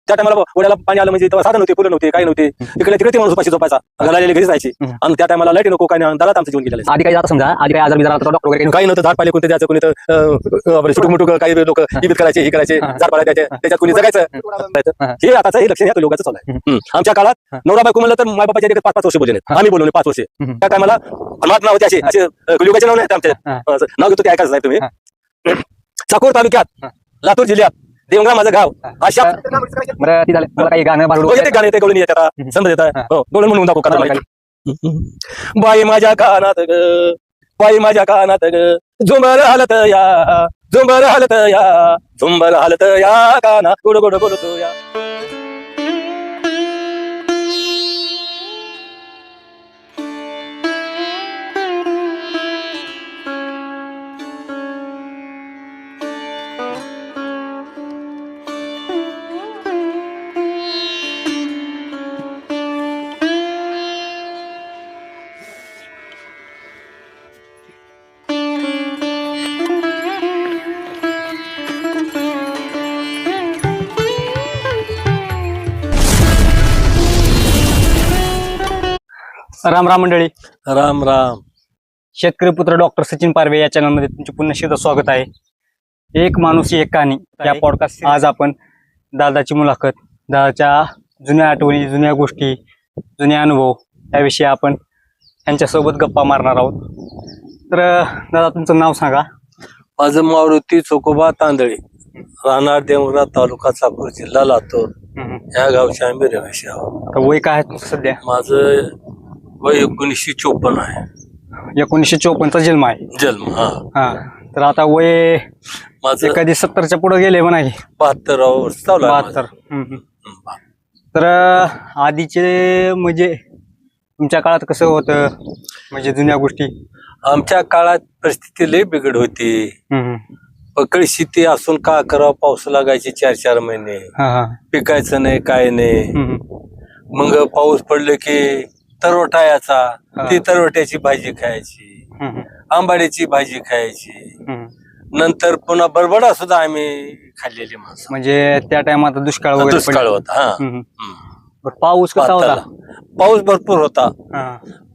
त्या टायमाला वड्याला पाणी आलं म्हणजे तेव्हा साधन नव्हते, फुलं नव्हते, काही नव्हते. तिकडे तिकडे ते माणूस उपाशी झोपायचा, घराला घरीच राहायचे. आणि त्या टायमाला लाईट नको, काय नाही, दारात आमचं जीवन गेलेलं. आधी काही जात समजा, आधी काही आजार बिजार डॉक्टर वगैरे काही नव्हतं. झाड पाहिले कोणते द्यायचं, कोणी तर सुटूक मुटूक काही लोक इबित करायचे, हे करायचे, झाड पाला द्यायचे, त्याच्यात कोणी जगायचं. हे आताच हे लक्षण या लोकांचं चालू आहे. आमच्या काळात नवरा बायको म्हणलं तर माय बापाच्या 5-5 वर्ष बोलले, आम्ही बोललो 5 वर्ष. त्या टायमाला महात्मा होते असे युगाचे नाव नाही आमच्या, नाव घेतो ते ऐकायचं नाही तुम्ही. चाकूर तालुक्यात, लातूर जिल्ह्यात, देवंगा माझं गाव. अशा बरं ती झालं. मला काही गाणं बाळू येते गाणे, ते गोळून येतात, समज येतात. हो, गोळून म्हणून दाखव का. बाई माझ्या कानात ग, बाई माझ्या कानात ग, झुंबर हालत या, झुंबर हालत या, झुंबर हालत या काना, गोड गोड बोलतो या. राम राम मंडळी, राम राम. शेतकरी पुत्र डॉक्टर सचिन पारवे या चॅनलमध्ये तुमचे पुन्हा स्वागत आहे. एक माणूस एक कहाणी या पॉडकास्ट. आज आपण दादाची मुलाखत, दादाच्या जुन्या आठवणी, जुन्या गोष्टी, जुने अनुभव याविषयी आपण यांच्यासोबत गप्पा मारणार आहोत. तर दादा तुमचं नाव सांगा. माझं मारुती चोकोबा तांदळे, राहणार देवरा, तालुका चाकूर, जिल्हा लातूर या गावचे आम्ही रहिवासी आहोत. तर वय काय आहे तुमचं सध्या? माझं वय 1954 आहे. 1954चा जन्म आहे. जन्म हा. तर आता वय माझं कधी 70च्या पुढे गेले म्हणा की 72 वर्ष चालू आहे. 72. तर आधीचे म्हणजे तुमच्या काळात कसं होतं, म्हणजे जुन्या गोष्टी? आमच्या काळात परिस्थिती लई बिघड होती. पकड शेती असून का करावं, पाऊस लागायचे 4-4 महिने, पिकायचं नाही, काय नाही. मग पाऊस पडलं की तरवटा यायचा, ती तरवट्याची भाजी खायची, आंबाड्याची भाजी खायची. नंतर पुन्हा बरबडा सुद्धा आम्ही खाल्लेली माणसं. म्हणजे त्या टायमात दुष्काळ वगैरे दुष्काळ होता. पाऊस कसा होता? पाऊस भरपूर होता,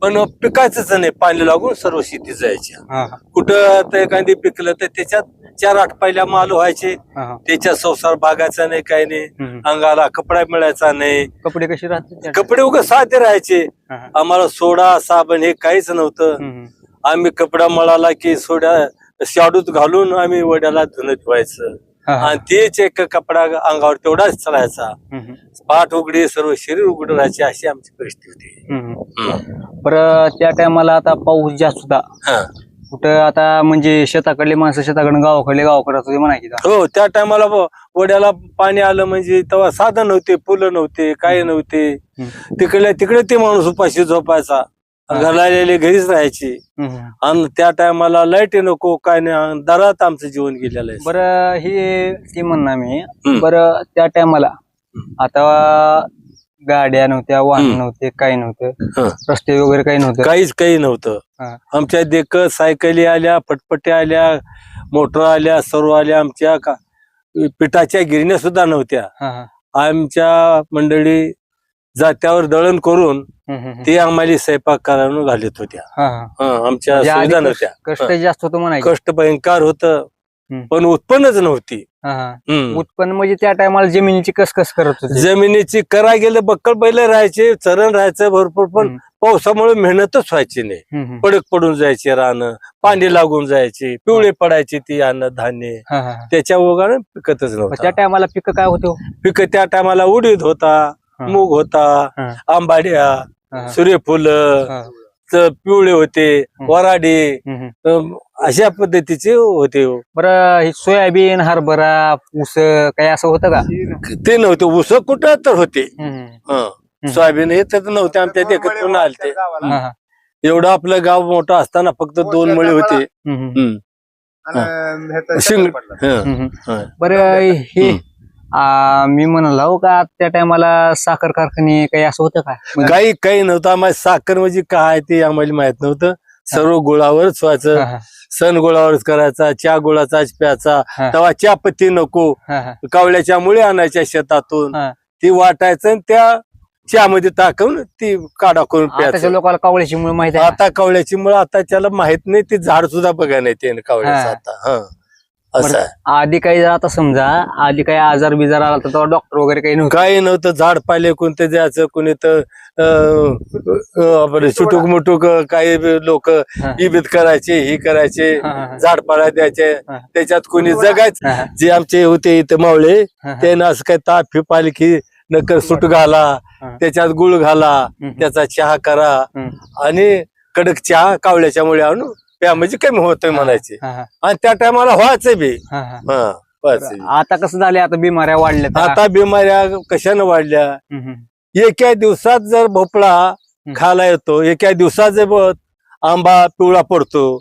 पण पिकायचंच नाही, पाणी लागून सर्व शेती जायच्या. कुठं तर एखादी पिकलं तर त्याच्यात 4-8 पहिल्या माल व्हायचे, त्याच्यात संसार भागायचा नाही, काही नाही. अंगाला कपडा मिळायचा नाही. कपडे कसे राहते? कपडे उगा साधे राहायचे. आम्हाला सोडा साबण हे काहीच नव्हतं. आम्ही कपडा मळाला की सोड्या शाडूत घालून आम्ही वड्याला धुणं धुवायचं, आणि तेच एक कपडा अंगावर तेवढाच चढायचा. पाठ उघडी, सर्व शरीर उघड राहायचे, अशी आमची परिस्थिती होती. बरं त्या टायमाला आता पाऊस जास्त होता, कुठं आता म्हणजे शेताकडले माणसं शेताकडे, गावाकडे म्हणायची. हो, त्या टायमाला वड्याला पाणी आलं म्हणजे तेव्हा साधन नव्हते, फुलं नव्हते, काही नव्हते. तिकडे ते माणूस उपाशी झोपायचा, घरालेले घरीच राहायचे. आणि त्या टायमाला लाईट नको, काय नाही, दारात आमचं जीवन गेलेलं आहे. बरं हे ती म्हणणार मी. बरं त्या टायमाला आता गाड्या नव्हत्या, वाहन नव्हते, काही नव्हतं, रस्ते वगैरे काही नव्हतं, काही नव्हतं. आमच्या देखत सायकली आल्या, फटफट्या आल्या, मोटर आल्या, सर्व आल्या. आमच्या पिठाच्या गिरण्या सुद्धा नव्हत्या. आमच्या मंडळी जात्यावर दळण करून ते आम्हाला स्वयंपाक करायला घालत होत्या. आमच्या सुविधा नव्हत्या. कष्ट जास्त होतं म्हणायचं. कष्ट भयंकर होतं, पण उत्पन्नच नव्हती. उत्पन्न म्हणजे त्या टायमाला जमिनीची कसकस करत होती. जमिनीची करा गेलं, बक्कळ बैल राहायचे, चरण राहायचं भरपूर, पण पावसामुळे मेहनतच व्हायची नाही. पडक पडून जायचे रानं, पाणी लागून जायचे, पिवळे पडायचे ती अन्न धान्य, त्याच्या ओघाने पिकतच नव्हतं. त्या टायमाला पिकं काय होते? पिकं त्या टायमाला उडीद होता, मूग होता, आंबाड्या, सूर्यफुल, पिवळे होते, वराडी, अशा पद्धतीचे होते. बरं हे सोयाबीन, हरभरा, ऊस काही असं होतं का? ते नव्हते. ऊस कुठं तर होते, सोयाबीन हे तर नव्हते. आमच्या देखत पण आलते. एवढं आपलं गाव मोठं असताना फक्त 2 मळे होते. बरं हे मी म्हणालो का त्या टायमाला साखर कारखाने काही असं होतं का? काही नव्हतं. आम्हाला साखर म्हणजे काय ते आम्हाला माहित नव्हतं. सर्व गुळावरच व्हायचं. सण गुळावरच करायचा, चहा गुळाचाच प्यायचा. तेव्हा चहा पत्ती नको, कावळ्याच्या मुळे आणायच्या शेतातून, ती वाटायचं आणि त्या चहामध्ये टाकून ती काढा करून प्यायचं. लोकांना कावळ्याची मुळे माहिती आहे. आता कावळ्याची मुळे आता त्याला माहित नाही, ते झाड सुद्धा बघा नाही ते कावळ्याचं आता. असं आहे. आधी काही आता समजा आधी काही आजार बिजार आला तर डॉक्टर वगैरे काही नव्हतं. काही नव्हतं. झाड पाहिले कोणते द्यायचं, कोणी तर सुटूक मुटूक काही लोक इबीत करायचे, ही करायचे, झाड पाला द्यायचे. त्याच्यात कोणी जगायचं. जे आमचे होते इथं मावळे, त्यानं असं काही ताप फिप आली की नकर सुट घाला, त्याच्यात गुळ घाला, त्याचा चहा करा आणि कडक चहा कावळ्याच्या मुळे आणून प्या म्हणजे कमी होतोय म्हणायचे. आणि त्या टायमाला व्हायचं बी. आता कसं झालं, आता बिमाऱ्या वाढल्या. आता बिमाऱ्या कशानं वाढल्या. एका दिवसात जर भोपळा खायला येतो, एका दिवसात जर आंबा पिवळा पडतो,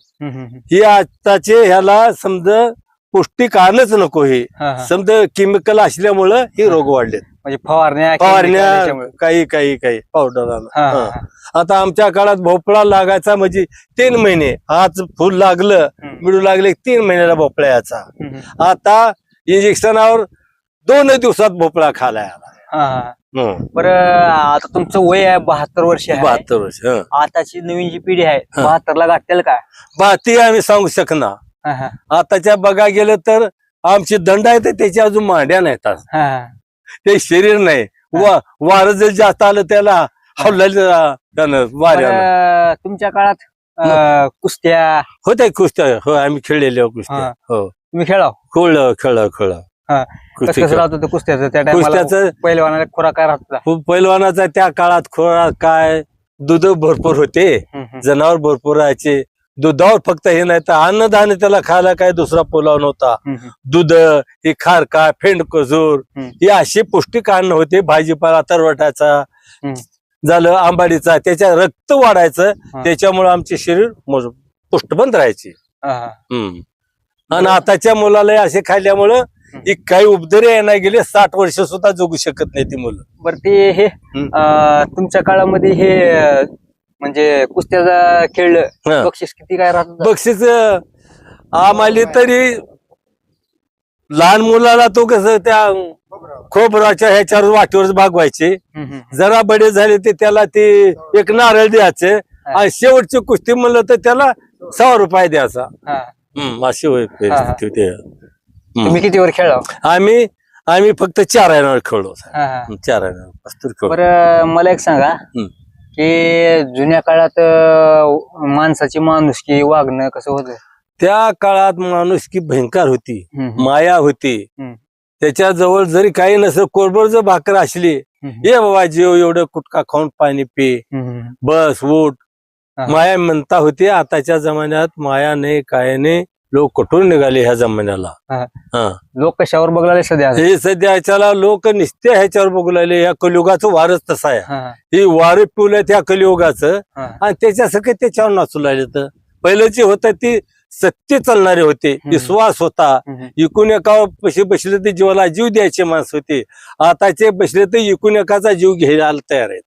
ही आताचे ह्याला समजा पौष्टिक आणच नको. हे समजा केमिकल असल्यामुळं हे रोग वाढले. म्हणजे फवारण्या काही काही काही पावडर. आता आमच्या काळात भोपळा लागायचा म्हणजे 3 महिने. आज फुल लागलं, मिळू लागले 3 महिन्याला भोपळा याचा. आता इंजेक्शनावर 2 दिवसात भोपळा खायला आला. बरं, आता तुमचं वय आहे 72 वर्ष. 72 वर्ष. आताची नवीन जी पिढी आहे 72 ला गाठतील का? ती आम्ही सांगू शकणार. आताच्या बघा गेलं तर आमची दंड आहे, तर त्याच्या अजून मांड्या नाहीत. ते शरीर नाही. वारं जर जास्त आलं त्याला हवलं वाऱ्या. तुमच्या काळात कुस्त्या होत्या. कुस्त्या हो आम्ही खेळलेल्या कुस्त्या. हो तुम्ही खेळा? खेळ कसं राहत होतं कुस्त्याचं त्या कुस्त्याचं? पहिलवानाला खोराक काय राहत होता? पहिलवानाचा त्या काळात खोराक काय, दूध भरपूर होते, जनावर भरपूर राहायचे. दुधावर फक्त हे नाही तर अन्नधान्य त्याला खायला काय दुसरा पुलाव नव्हता. दूध, हे खारका, फेंड खजूर, हे असे पौष्टिक अन्न होते. भाजीपाला तरवटाचा झालं, आंबाडीचा, त्याच्या रक्त वाढायचं. त्याच्यामुळे आमचे शरीर पुष्टबंद राहायचे. आणि आताच्या मुलाला असे खाल्ल्यामुळं काही उपदरे येणार गेले 60 वर्ष सुद्धा जगू शकत नाही ती मुलं. बरं, ते हे तुमच्या काळामध्ये हे म्हणजे कुस्त्याचा खेळ बक्षीस किती काय राहत? बक्षीस आम्हाला तरी लहान मुलाला तो कसं त्या खोबराच्या ह्याच्यावर वाटीवर भागवायचे. जरा बडे झाले ते त्याला ते एक नारळ द्यायचे. आणि शेवटची कुस्ती म्हणलं तर त्याला 100 रुपये द्यायचा. अशी होय परिस्थिती होती. तुम्ही किती वर खेळा? आम्ही फक्त 4 आण्यावर खेळलो. 4 आण्यावर. बरं, मला एक सांगा की जुन्या काळात माणसाची माणुसकी वागणं कसं होतं? त्या काळात माणुसकी भयंकर होती, माया होती. त्याच्या जवळ जरी काही नसेल, कोरभर जर भाकर असली, ये बाबा जेव, एवढं कुटका खाऊन पाणी पे, बस उठ, माया म्हणता होती. आताच्या जमान्यात माया नाही, काय नाही. लोक कुठून निघाले ह्या जमान्याला. लोक कशावर बघलाले सध्या? हे सध्या ह्याच्याला लोक निस्ते ह्याच्यावर बघू लागले. या कलियुगाचं वारच तसं आहे. ही वारं पिवलं त्या कलियुगाचं, आणि त्याच्यासाठी त्याच्यावर नाचू लागले. तर पहिलं जे होतं ती सत्य चालणारे होते, विश्वास होता. इकून एका पैसे बसले तर जीवाला जीव द्यायचे माणसं होते. आताचे बसले तर इकून एकाचा जीव घ्यायला तयार आहेत.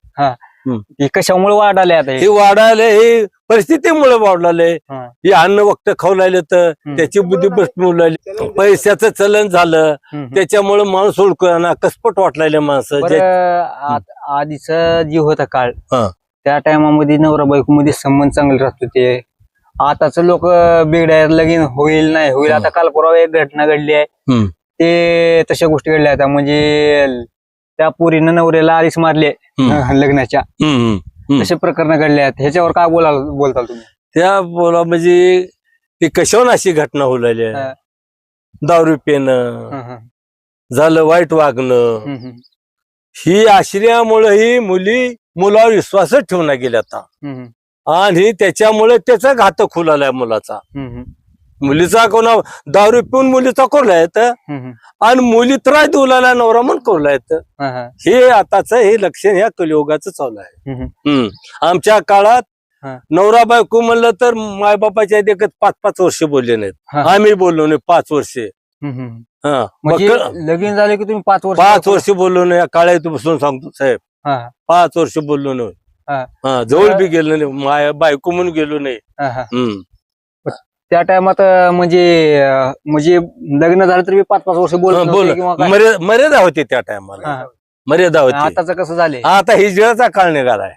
हे कशामुळे वाढाले? आता हे वाढायला हे परिस्थितीमुळे वाढलाय. हे अन्न वक्त खाऊ लागले तर त्याची बुद्धी बसू लागली. पैशाचं चलन झालं, त्याच्यामुळे माणूस ओळखून कसपट वाटलेले माणसं. आधीच जीव होता काळ, त्या टायमामध्ये नवरा बायको मध्ये संबंध चांगले राहत होते. आताच लोक बिघड्या, लगीन होईल नाही होईल. आता काल परवा एक घटना घडली आहे, ते तशा गोष्टी घडल्या होत्या. म्हणजे त्या पोरीनं नवऱ्याला आधीच मारले लग्नाच्या, तसे प्रकरण घडले आहेत. ह्याच्यावर काय बोलताल तुम्ही? त्या बोला म्हणजे ती कशावर अशी घटना होऊ लागली आहे. दारू पिणं झालं, वाईट वागणं, ही आश्रयामुळे ही मुलावर विश्वासच ठेवून गेल्या आता. आणि त्याच्यामुळे त्याचा घातक खुलालाय मुलाचा. मुलीचा कोणा दारू पिऊन मुलीचा कोरला येत, आणि मुली त्रास देऊ लागला नवरा म्हणून कोरला येत. हे आताच हे लक्षण ह्या कलियुगाचं चालू आहे. आमच्या काळात नवरा बायको म्हणलं तर मायबापाच्या देखत 5-5 वर्ष बोलले नाहीत. आम्ही बोललो नाही 5 वर्षे. लगीन झाले की तुम्ही 5 वर्ष बोललो नाही. काळ्यात बसून सांगतो साहेब, 5 वर्ष बोललो नाही. हा जवळ बी गेलो नाही, माया बायको म्हणून गेलो नाही. त्या टायमात म्हणजे लग्न झालं तर 5-5 वर्ष बोल किंवा काय? मर्यादा होती त्या टायमाला, मर्यादा होती. आताच कसं झालंय? आता हिजऱ्याचा काळ निघालाय.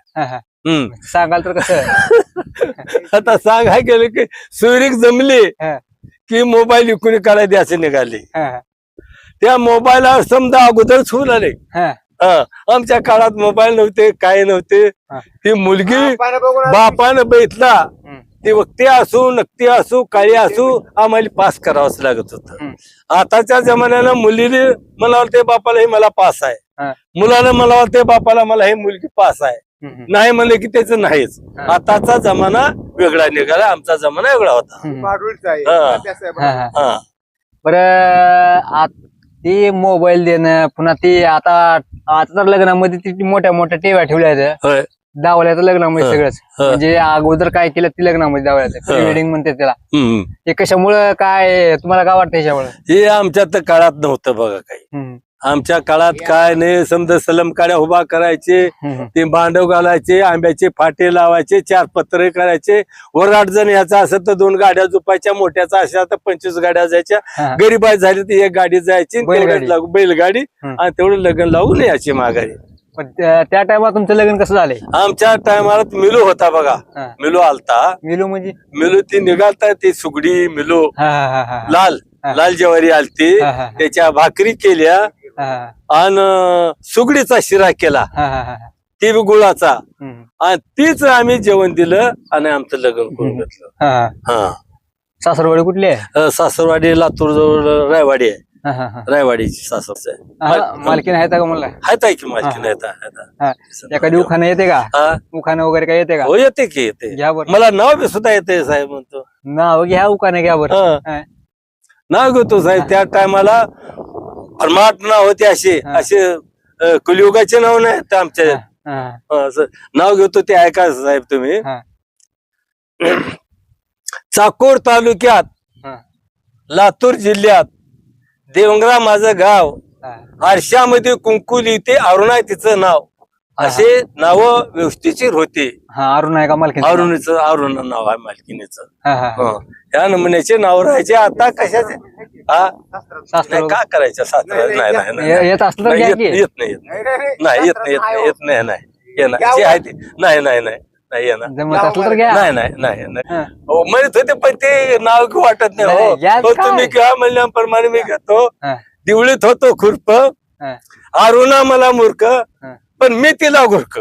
सांगाल तर कसं? आता सांगाय गेलं की सुरीक जमली की मोबाईल विकून करायला द्यायचे निघाले. त्या मोबाईलवर समजा अगोदरच होऊन आले. आमच्या काळात मोबाईल नव्हते, काय नव्हते. ती मुलगी बापानं बैठला, ती वक्ती असू नक्ती असू काळी असू आम्हाला पास करावंच लागत होतं. आताच्या जमान्यानं मुलीने मला वाटते बापाला हे मला पास आहे, मुलाला मला वाटते बापाला मला हे मुलगी पास आहे, नाही म्हणले की त्याचं नाहीच. आताचा जमाना वेगळा निघाला, आमचा जमाना वेगळा होता. बरं ते मोबाईल देणं, पुन्हा ते आता तर लग्नामध्ये ती मोठ्या मोठ्या टेव्या ठेवल्या आहेत दावल्याचं लग्नामध्ये सगळंच. म्हणजे अगोदर काय केलं ती लग्नामध्ये दावल्याचं प्री वेडिंग म्हणते त्याला. हे कशामुळं काय तुम्हाला काय वाटतं ह्याच्यामुळे? हे आमच्या तर काळात नव्हतं बघा काही. आमच्या काळात काय नाही, समजा सलम काड्या उभा करायचे, ते बांडव घालायचे, आंब्याचे फाटे लावायचे, 4 पत्रे करायचे. वर 8 जण याचा असं तर 2 गाड्या झोपायच्या, मोठ्याचा अशा तर 25 गाड्या जायच्या. गरीबाई झाली तर 1 गाडी जायची, बैलगाडी, आणि तेवढं लग्न लावून यायची माघारी. त्या टायमात तुमचं लग्न कसं झालंय? आमच्या टायमाला मिलू होता बघा, मिलू आलता. मिलू म्हणजे मिलू ती निघालता, ती सुगडी मिलू लाल ज्वारी आलती, त्याच्या भाकरी केल्या आणि सुगडीचा शिरा केला, ती बी गुळाचा, आणि तीच आम्ही जेवण दिलं आणि आमचं लग्न करून घेतलं. सासरवाडी कुठली आहे? सासरवाडी लातूर जवळ रायवाडी आहे. रायवाडीची सासरच आहे. मालकीन आहे का? मला आहेत की मालकीन आहेत. एखादी उखाणं येते का? उखाणं वगैरे काय येते का? हो येते की येते. घ्या बरं. मला नाव बी सुद्धा येते साहेब म्हणतो. नाव घ्या, उखाणं घ्या बरं. नाव घेतो साहेब. त्या टायमाला फरमाट नाव होते असे कलियुगाचे नाव नाही तर आमच्या नाव घेतो ते ऐका साहेब तुम्ही. चाकूर तालुक्यात लातूर जिल्ह्यात देवंगरा माझं गाव, आरशामध्ये कुंकुली ते अरुण आहे तिचं नाव, असे नाव व्यवस्थित होते. अरुण आहे का मालकीन? अरुण नाव आहे मालकीनीचं. या नमुन्याचे नाव राहायचे. आता कशाचे का करायचं? सासरा येत असलं तर येत नाही, येत नाही. म्हणत होते पण ते नाव घेऊ वाटत नाही. तुम्ही किंवा म्हणल्याप्रमाणे मी घेतो. दिवळीत होतो खुरप, अरुणा मला मूर्ख, पण मी तिला गुरक,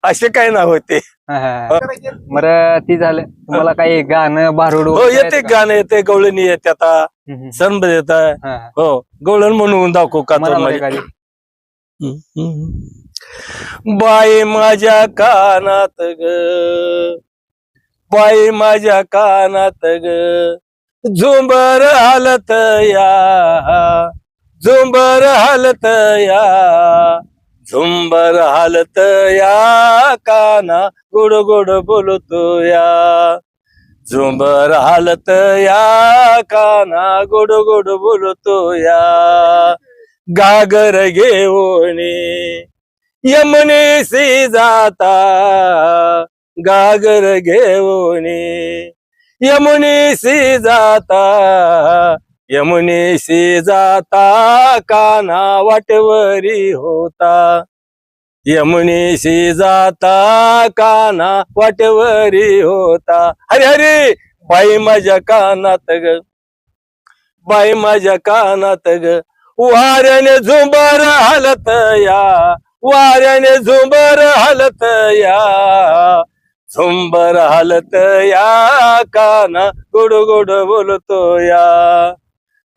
असे काय नाव होते. बरं ती झालं. तुम्हाला काही गाणं भारुड? हो येते, गाणं येते, गवळणी येते, आता सण येत. हो गवळण म्हणून दाखवू का? बाई माझ्या कानात ग, बाई माझ्या कानात ग, झुंबर हालत या, झुंबर हालत या, झुंबर हालत या, काना गोड गोड बोलतो या, झुंबर हालत या, काना गोड गोड बोलतो या. गागर घेऊनी यमुनेशी जाता, गागर घेऊनी यमुनेशी जाता, यमुनेशी जाता, काना वाटवरी होता, यमुनेशी जाता, काना वाटवरी होता. हरे हरे बाई माझ्या कानात ग, बाई माझ्या कानात ग, वाऱ्याने झुंबर हालत या, वाऱ्याने झुंबर हालत या, झुंबर हालत या, काना गोड गोड बोलतो या,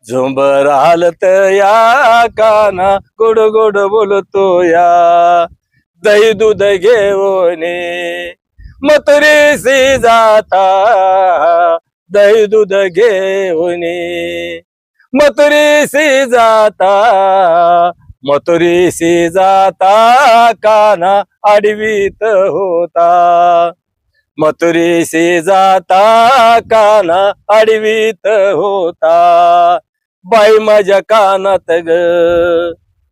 झुंबर हालत या, काना गोड गोड बोलतो या. दही दूध घेऊने मथुरेशी जाता, दही दूध घेऊने मथुरेशी जाता, मथुरेशी जाता, काना आडवीत होता, मथुरेशी जाता, काना आडवीत होता. बाई माझ्या कानात ग,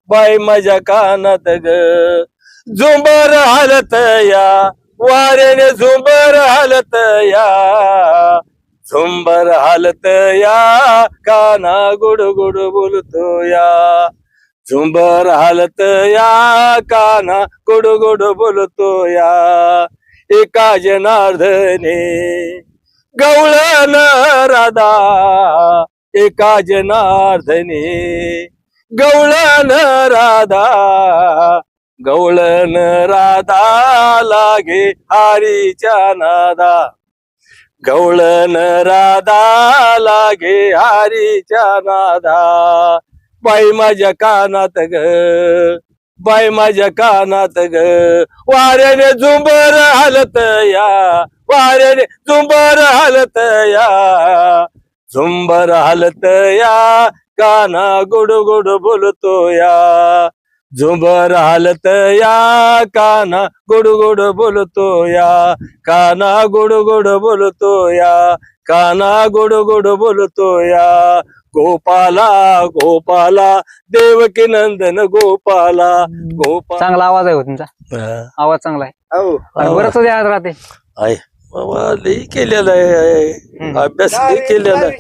बाई माझ्या कानात ग, झुंबर हालत या वाऱ्याने झुंबर हालत या झुंबर हालत या काना गुड गुड बोलतो या झुंबर हालत या काना गुड गुड बोलतो या एका जनार्दने गवळण राधा एका जनार्दने गवळण राधा गवळण राधा लागे हरीच्या नादा गवळण राधा लागे हरीच्या नादा बाई माझ्या कानात ग बाई माझ्या कानात ग वाऱ्याने झुंबर हालत या वाऱ्याने झुंबर हालत या झुंबर हालत या काना गुड गुड बोलतो या झुंबर हालत या काना गुड गुड बोलतो या काना गुड गुड बोलतो या काना गुड गुड बोलतो या गोपाला गोपाला देवकी नंदन गोपाला गोपाल चांगला आवाज आहे हो तुमचा आवाज चांगला आहे आणि बरंच द्यायला राहते आहे बाबा लई केलेलं आहे अभ्यास लई केलेला आहे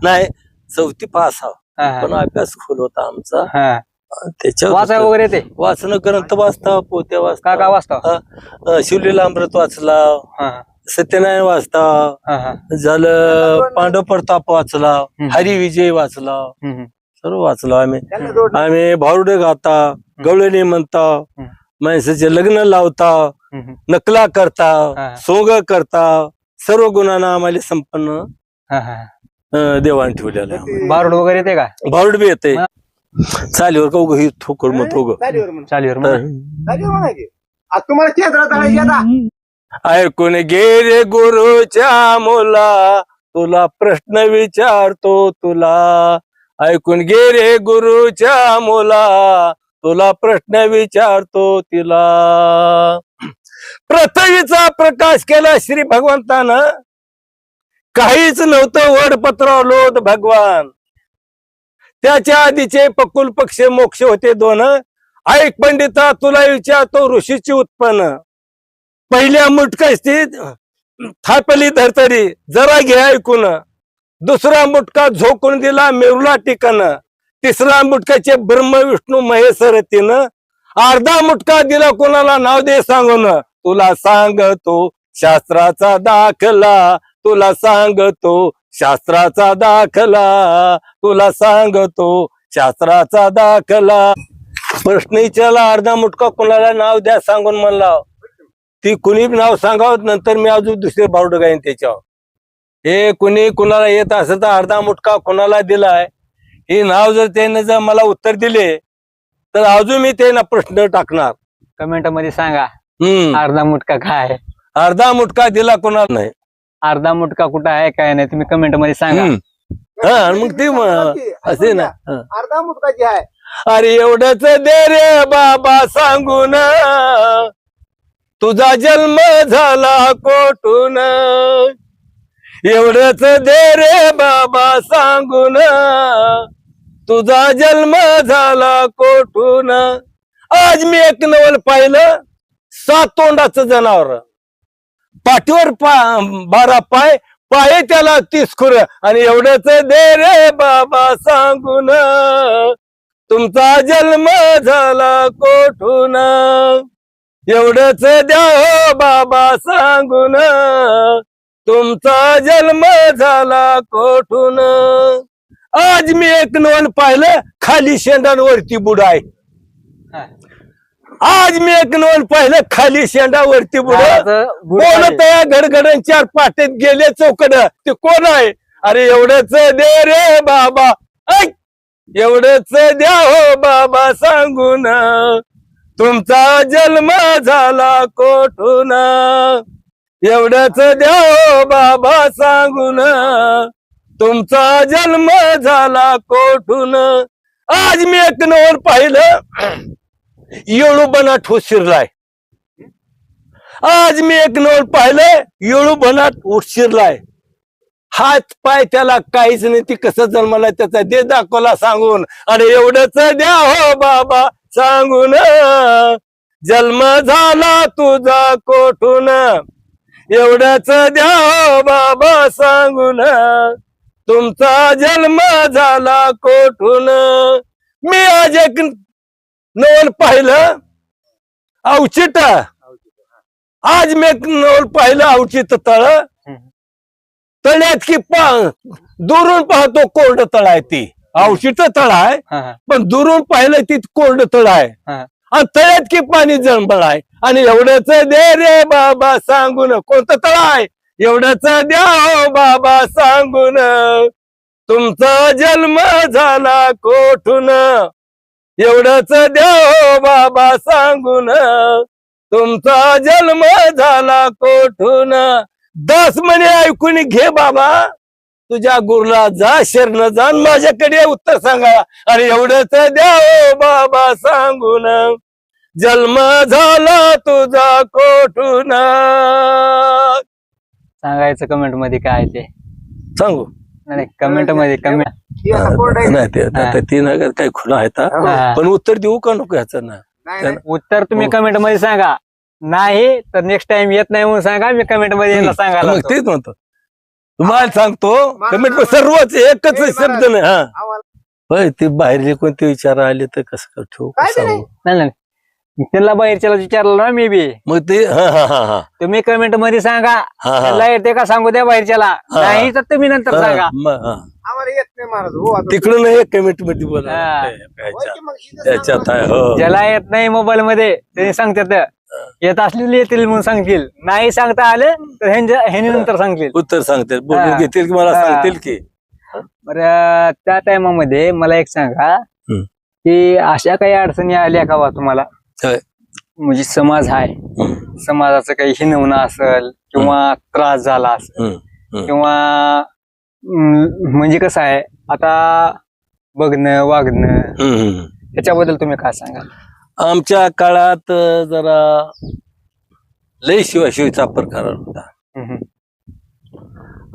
नाही 4थी पास पण अभ्यास खोल होता आमचा त्याच्यावर वाचाय वगैरे ते वाचन ग्रंथ वाचता पोत्या वाचता का वाचता शिवलीला अमृत वाचला सत्यनारायण वाचता झालं पांडव प्रताप वाचला हरिविजय वाचला सर्व वाचलो आम्ही भारुडे गाता गवळणी म्हणता माणसाचे लग्न लावता नकला करता सोंग करता सर्व गुणांना आम्हाला संपन्न देवाण ठेवलेलं आहे बारूड वगैरे येते का भारुड बी येते चालीवर का ही ठोकर मग चालीवर तुम्हाला ऐकून गे रे गुरुच्या मुला तुला प्रश्न विचारतो तुला ऐकून गे रे गुरुच्या मुला तुला प्रश्न विचारतो तिला पृथ्वीचा प्रकाश केला श्री भगवंतानं काहीच नव्हतं वडपत्र लोट भगवान त्याच्या आधीचे पकुल पक्ष मोक्ष होते दोन ऐक पंडिता तुला विचारतो ऋषीची उत्पन्न पहिल्या मुटका स्थित थापली धरतरी जरा घे ऐकून दुसरा मुटका झोकून दिला मेरुला टिकन तिसरा मुटकाचे ब्रह्म विष्णू महेश रतीनं अर्धा मुटका दिला कोणाला नाव दे सांगून तुला सांगतो शास्त्राचा दाखला तुला सांगतो शास्त्राचा दाखला तुला सांगतो शास्त्राचा दाखला प्रश्न विचारला अर्धा मुटका कोणाला नाव द्या सांगून म्हणला ती कुणी नाव सांगावं नंतर मी अजून दुसरे बावड गाईन त्याच्यावर हे कुणी कुणाला येत असं तर अर्धा मुटका कोणाला दिलाय हे नाव जर त्याने जर मला उत्तर दिले तर अजून मी त्यांना प्रश्न टाकणार कमेंट मध्ये सांगा अर्धा मुटका काय अर्धा मुटका दिला कोणाला नाही अर्धा मुटका कुठं आहे काय नाही तुम्ही कमेंट मध्ये सांगा मग ते असे ना अर्धा मुटकाची आहे अरे एवढंच दे रे बाबा सांगून तुझा जन्म झाला कोठून एवढंच दे रे बाबा सांगून तुझा जन्म झाला कोठून आज मी एक नवल पाहिलं 7 तोंडाचं जनावर पाठीवर 12 पाय पाय त्याला 30 खुर आणि एवढंच दे रे बाबा सांगून तुमचा जन्म झाला कोठून एवढंच द्या हो बाबा सांगून तुमचा जन्म झाला कोठून आज मी एक नोंद पाहिलं खाली शेंडांवरती बुडाय आज मी एक नोंद पाहिलं खाली शेंडावरती बुड कोण त्या गडगडन 4 पाट्यात गेले चौकड ते कोण आहे अरे एवढंच दे रे बाबा ऐक एवढंच द्या हो बाबा सांगून तुमचा जन्म झाला कोठून एवढंच द्या हो बाबा सांगून तुमचा जन्म झाला कोठून आज मी एक नोंद पाहिलं येळू बनाट होत शिरलाय आज मी एक नोंद पाहिलं येळू बनाट उठ शिरलाय हात पाय त्याला काहीच नाही ती कसं जन्माला त्याचा दे दाखवला सांगून अरे एवढंच द्या हो बाबा सांगून जन्म झाला तुझा कोठून एवढंच द्या हो बाबा सांगून तुमचा जन्म झाला कोठून मी आज एक नवल पाहिलं अवचित आज मी एक नवल पाहिलं अवचित तळ तळ्यात की दुरून पाहतो कोरड तळ आहे ती अवचित तळ आहे पण दुरून पाहिलं ती कोरड तळ आहे आणि तळ्यात की पाणी जळबळ आहे आणि एवढंच दे रे बाबा सांगून कोणतं तळ आहे एवढंच द्या हो बाबा सांगून तुमचा जन्म झाला कोठून एवढंच द्या हो बाबा सांगून तुमचा जन्म झाला कोठून दास म्हणे ऐकून घे बाबा तुझ्या गुरुला जा शरण जा माझ्याकडे उत्तर सांगा आणि एवढंच द्या हो बाबा सांगून जन्म झाला तुझा कोठून सांगायचं कमेंट मध्ये काय ते सांगू नाही कमेंट मध्ये कमेंट नाही ते ती नगर काही खुला आहे पण उत्तर देऊ का नको ह्याचं ना उत्तर तुम्ही कमेंट मध्ये सांगा नाही तर नेक्स्ट टाइम येत नाही म्हणून सांगा मी कमेंट मध्ये सांगा मग तेच म्हणतो तुम्हाला सांगतो कमेंट सर्वच एकच शब्द नाही हा होय ते बाहेरचे कोणते विचार आले तर कसं ठेवू सांगू नाही त्यांना बाहेरच्याला विचारलं ना मी बी मग ते हा तुम्ही कमेंट मध्ये सांगा त्याला येते का सांगू द्या बाहेरच्याला नाही तर तुम्ही नंतर सांगा आम्हाला येत नाही महाराज हो आता. तिकडून हे कमेंट मध्ये बोला होय की मग इथं त्याच्यात सांगा. आहे हो ज्याला येत नाही मोबाईल मध्ये त्यांनी सांगतात येत असलेले येतील म्हणून सांगतील नाही सांगता आले तर ह्यांनी नंतर सांगतील उत्तर सांगतील बोलून हा. घेतील की मला हा. सांगतील की बरं त्या टायमामध्ये मला एक सांगा की अशा काही अडचणी आल्या का बा तुम्हाला होय. म्हणजे समाज आहे समाजाचं काही हिनवणं असेल किंवा त्रास झाला असेल किंवा म्हणजे कसं आहे आता बघणं वागणं त्याच्याबद्दल तुम्ही काय सांगाल आमच्या काळात जरा लय शिवाशिवीचा प्रकार होता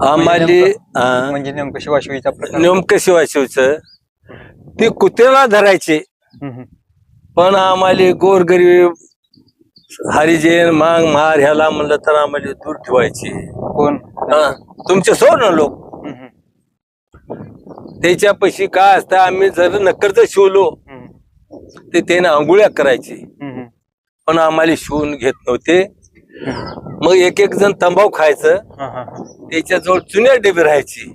आम्हाला म्हणजे नेमकं शिवाशिवीचा प्रकार नेमकं शिवाशिवचं ते कुत्र्याला धरायचे पण आम्हाला गोरगरीब हरिजन मांग महार ह्याला म्हणलं तर आम्हाला दूर ठेवायचे कोण तुमचे सोड ना लोक त्याच्यापाशी काय असतं आम्ही जर नकरच शिवलो ते त्याने आंघोळ्या करायचे पण आम्हाला शिवून घेत नव्हते मग एक एक जण तंबाखू खायचं त्याच्याजवळ चुन्या डबे राहायची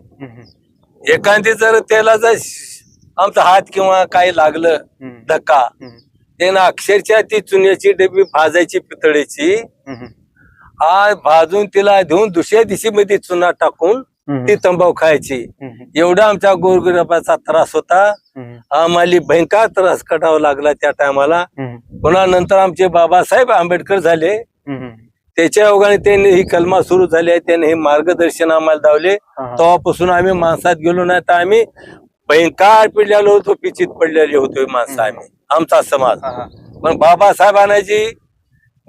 एखादी जर त्याला जर आमचा हात किंवा काही लागलं धक्का त्यानं अक्षरशः ती चुन्याची डबी भाजायची पितळेची आज भाजून तिला देऊन दुसऱ्या दिशेमध्ये चुना टाकून ती तंबाखू खायची एवढा आमच्या गोरगरिबाचा त्रास होता आम्हाला भयंकर त्रास काढावा लागला त्या टायमाला पुन्हा नंतर आमचे बाबासाहेब आंबेडकर झाले त्याच्या ओघाने त्यांनी ही कलमा सुरू झाली आहे त्यांनी हे मार्गदर्शन आम्हाला दावले तेव्हापासून आम्ही माणसात गेलो नाही तर आम्ही भयंकर पिडलेलो होतो पिचित पडलेले होतो माणसं आम्ही आमचा समाज पण बाबासाहेबांना जी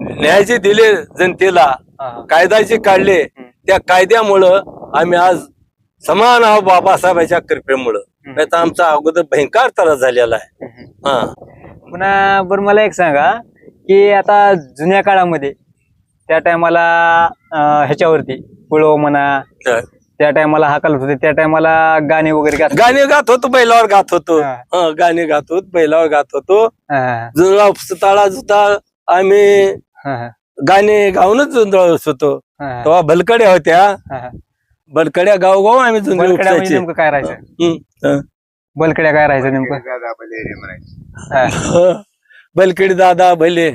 न्यायाचे दिले जनतेला कायदाचे काढले त्या कायद्यामुळं आम्ही आज समान आहोत बाबासाहेबांच्या कृपेमुळं नाही तर आमचा अगोदर भयंकर त्रास झालेला आहे हा पुन्हा बरं मला एक सांगा की आता जुन्या काळामध्ये त्या टायमाला ह्याच्यावरती पुळव म्हणा त्या टायमाला हाकलत होते त्या टायमाला गाणे वगैरे गाणे गात होतो बैलावर गात होतो गाणे गात होतो बैलावर गात होतो जुना ताळा जुता आम्ही गाणे गाऊनच जुंजळत होतो तेव्हा भलकड्या होत्या बलकड्या गाव आम्ही नेमकं काय राहायचं बलकड्या काय राहायचं नेमकं दादा भले रे म्हणायचे. बलकडी दादा भले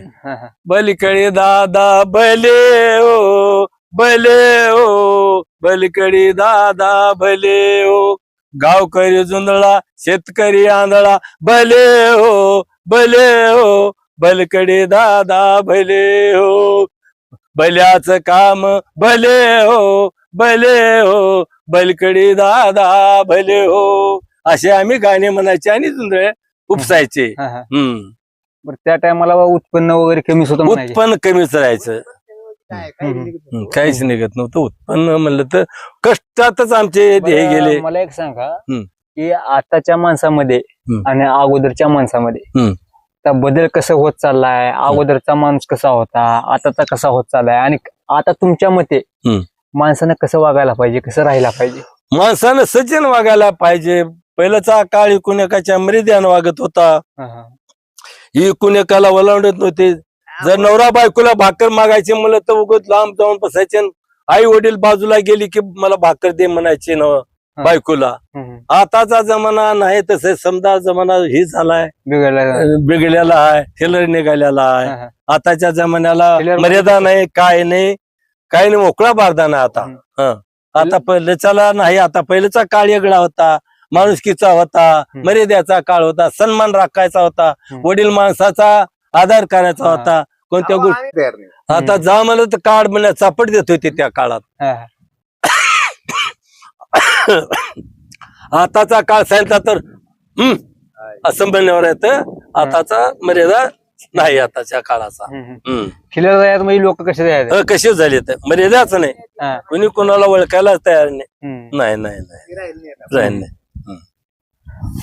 बलकडी दादा भले ओ भले ओ बलकडी दादा भले ओ गावकरी जुंधळा शेतकरी आंधळा भले हो बलकडी दादा भले हो भल्याच काम भले हो बलकडी दादा भले हो असे आम्ही गाणे म्हणायचे आणि जुंधळे उपसायचे बरं त्या टायमाला उत्पन्न वगैरे कमीच होतं म्हणायचे. उत्पन्न कमीच राहायचं काहीच निघत नव्हतं उत्पन्न म्हणलं तर कष्टातच आमचे हे गेले मला एक सांगा की आताच्या माणसामध्ये आणि अगोदरच्या माणसामध्ये आता बदल कसं होत चाललाय, अगोदरचा माणूस कसा होता, आताचा कसा होत चाललाय, आणि आता तुमच्या मते माणसानं कसं वागायला पाहिजे, कसं राहायला पाहिजे? माणसानं सज्जन वागायला पाहिजे. पहिल्याचा काळ एकूण एकाच्या मर्यादेने वागत होता. एकूण एकाला वलांडत नव्हते. जर नवरा बायकोला भाकर मागायचे म्हणलं तर उगत लांब जाऊन बसायचे. आई वडील बाजूला गेली की मला भाकर दे म्हणायचे ना बायकोला. आताचा जमाना नाही तसे, समजा जमाना ही झालाय, बिघडलेला आहे, टेलर निघालेला आहे. आताच्या जमान्याला मर्यादा नाही, काय नाही, काही नाही, मोकळा बारदा नाही आता. आता पहिल्याचा नाही, आता पहिल्याचा काळ वेगळा होता, माणुसकीचा होता, मर्यादेचा काळ होता, सन्मान राखायचा होता, वडील माणसाचा आदर करायचा होता. कोणत्या गोष्टी आता जा म्हणलं तर कार्ड म्हणल्या चापट देत होते त्या काळात. आताचा काळ सांगितला तर असं म्हणण्यावर येतं. आताचा मर्यादा नाही आताच्या काळाचा. खिल्लार म्हणजे लोक कसे कसे झाले तर मर्यादाच नाही, कोणी कोणाला ओळखायला तयार नाही. नाही नाही.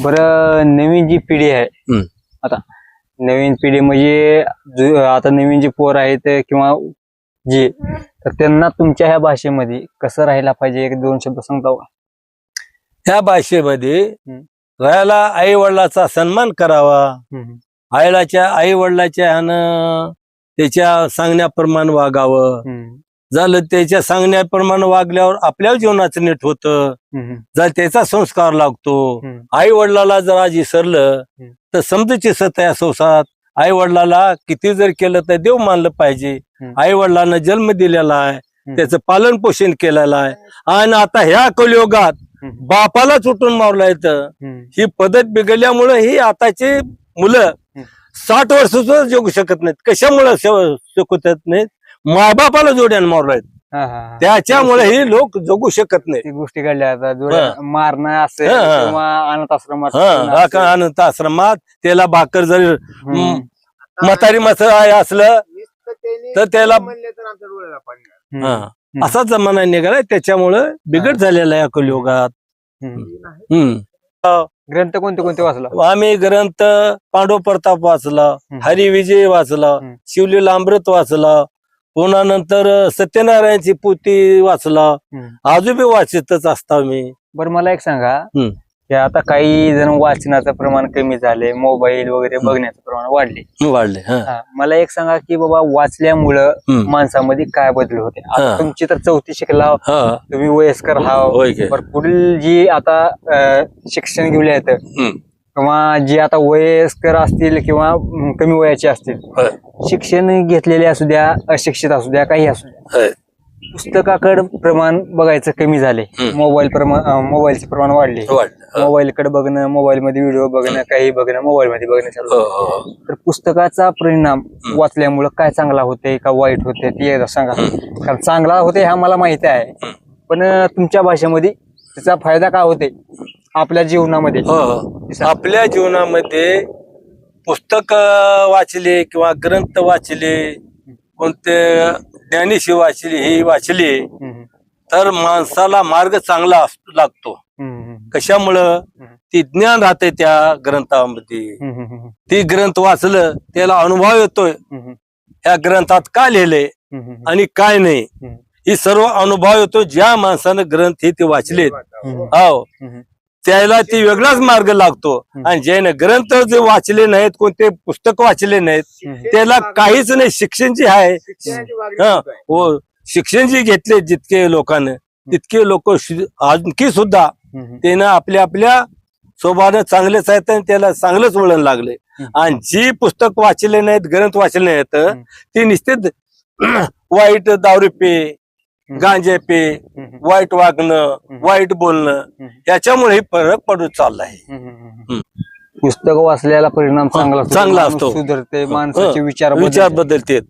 बरं, नवीन जी पिढी आहे, आता नवीन पिढी म्हणजे आता नवीन जी पोर आहेत किंवा जी, तर त्यांना तुमच्या ह्या भाषेमध्ये कसं राहायला पाहिजे, एक दोन शब्द सांगता का? ह्या भाषेमध्ये राहायला आई वडिलाचा सन्मान करावा. आई वडिलाच्या ह्यानं त्याच्या सांगण्याप्रमाणे वागावं. झालं त्याच्या सांगण्याप्रमाणे वागल्यावर आपल्या जीवनाचं नीट होतं. जर त्याचा संस्कार लागतो. आई वडिलाला जर आज विसरलं तर समजूची सत्या संसारात. आई वडिलाला किती जर केलं तर देव मानलं पाहिजे. आई वडिलांना जन्म दिलेला आहे, त्याचं पालन पोषण केलेलं आहे. आणि आता ह्या कलियुगात बापाला चुटून मारला येतं. ही पद्धत बिघडल्यामुळे ही आताची मुलं 60 वर्ष सुद्धा जगू शकत नाहीत. कशामुळे शकत नाहीत? मायबापाला जोड्यानं मारलाय, त्याच्यामुळे ही लोक जगू शकत नाही. गोष्टी घडल्या आता, मारणं असेल किंवा अनाथ आश्रमात त्याला भाकर जर म्हातारी मसाला असलं तर त्याला असा जमाना निघालाय. त्याच्यामुळं बिघड झालेला आहे कलियुगात. ग्रंथ कोणते कोणते वाचला? आम्ही ग्रंथ पांडव प्रताप वाचला, हरिविजय वाचला, शिवलीला अमृत वाचला, पुन्हा नंतर सत्यनारायणची पोथी वाचला. अजूनही वाचितच असता मी. बरं, मला एक सांगा की आता काही जण वाचनाचं प्रमाण कमी झाले, मोबाईल वगैरे बघण्याचं प्रमाण वाढले. मला एक सांगा की बाबा वाचल्यामुळं माणसामध्ये काय बदल होते? आता तुमची तर 4थी शिकला, तुम्ही वयस्कर आहात. पुढील जी आता शिक्षण घेऊन येतं किंवा जे आता वयस्कर असतील किंवा कमी वयाचे असतील, शिक्षण घेतलेले असू द्या, अशिक्षित असू द्या, काही असू द्या, पुस्तकाकडे प्रमाण बघायचं कमी झाले. मोबाईलचे प्रमाण वाढले. मोबाईलकडे बघणं, मोबाईल मध्ये व्हिडिओ बघणं, काही बघणं, मोबाईल मध्ये बघणं चालू. तर पुस्तकाचा परिणाम वाचल्यामुळे काय चांगला होते का वाईट होते ते एकदा सांगा. कारण चांगला होते हा मला माहिती आहे, पण तुमच्या भाषेमध्ये त्याचा फायदा काय होते आपल्या जीवनामध्ये? आपल्या जीवनामध्ये पुस्तक वाचले किंवा ग्रंथ वाचले, कोणते ज्ञानेश्वरी वाचली, ही वाचली तर माणसाला मार्ग चांगला लागतो. कशामुळं? ती ज्ञान राहते त्या ग्रंथामध्ये. ती ग्रंथ वाचलं त्याला अनुभव येतोय, या ग्रंथात काय लिहिलंय आणि काय नाही, ही सर्व अनुभव येतो ज्या माणसानं ग्रंथ हे ते वाचलेत. हो, त्याला ती वेगळाच मार्ग लागतो. आणि ज्याने ग्रंथ जे वाचले नाहीत, कोणते पुस्तक वाचले नाहीत, त्याला काहीच नाही. शिक्षण जे आहे, शिक्षण जे घेतले जितके लोकांना, तितके लोक आणखी सुद्धा त्यानं आपल्या आपल्या स्वभावानं चांगलेच आहेत आणि त्याला चांगलंच वळण लागले. आणि जी पुस्तक वाचले नाहीत, ग्रंथ वाचले नाहीत, ती निश्चित वाईट दारू पे, गांजे पे, वाईट वागणं, वाईट बोलणं, याच्यामुळे फरक पडत चाललाय. पुस्तक वाचल्याला परिणाम चांगला असतो, सुधारते, माणसाचे विचार बदलते,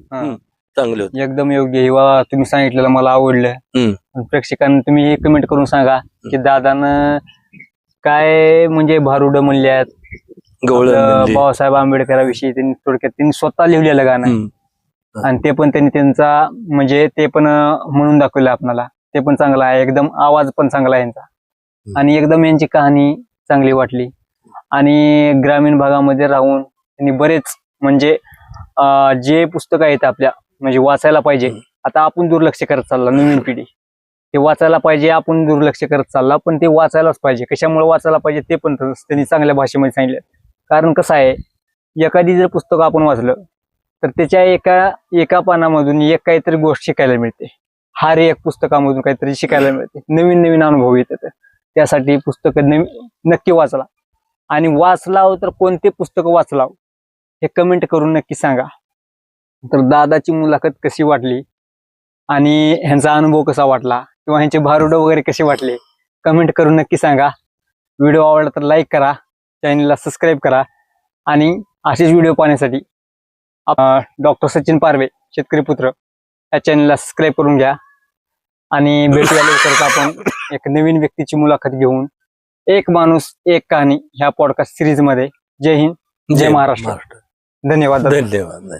चांगले होते. एकदम योग्य तुम्ही सांगितलेलं मला आवडलं. प्रेक्षकांना तुम्ही हे कमेंट करून सांगा की दादानं काय म्हणजे भारुड म्हणल्यात. बाबासाहेब आंबेडकरांविषयी त्यांनी थोडक्यात स्वतः लिहिलेलं गाणं, आणि ते पण त्यांनी त्यांचा म्हणजे ते पण म्हणून दाखवलं आपल्याला. ते पण चांगलं आहे, एकदम आवाज पण चांगला आहे यांचा, आणि एकदम यांची कहाणी चांगली वाटली. आणि ग्रामीण भागामध्ये राहून त्यांनी बरेच म्हणजे जे पुस्तकं आहेत आपल्या म्हणजे वाचायला पाहिजे. आता आपण दुर्लक्ष करत चालला, नवीन पिढी ते वाचायला पाहिजे, आपण दुर्लक्ष करत चालला, पण ते वाचायलाच पाहिजे. कशामुळे वाचायला पाहिजे ते पण त्यांनी चांगल्या भाषेमध्ये सांगितलं. कारण कसं आहे, एखादी जर पुस्तक आपण वाचलं तर त्याच्या एका पानामधून एक काहीतरी गोष्ट शिकायला मिळते. हर एक पुस्तकामधून काहीतरी शिकायला मिळते, नवीन नवीन अनुभव येतात. त्यासाठी पुस्तकं नक्की वाचला. आणि वाचलाव तर कोणते पुस्तक वाचलाव हे कमेंट करून नक्की सांगा. तर दादाची मुलाखत कशी वाटली आणि ह्यांचा अनुभव कसा वाटला किंवा ह्यांचे भारुड वगैरे कसे वाटले कमेंट करून नक्की सांगा. व्हिडिओ आवडला तर लाईक करा, चॅनलला सबस्क्राईब करा आणि असेच व्हिडिओ पाहण्यासाठी डॉक्टर सचिन पारवे शेतकरी पुत्र या चॅनलला सबस्क्राईब करून घ्या. आणि भेटूया लवकरच आपण एक नवीन व्यक्तीची मुलाखत घेऊन. एक माणूस एक कहाणी ह्या पॉडकास्ट सिरीज मध्ये. जय हिंद, जय महाराष्ट्र. धन्यवाद. धन्यवाद.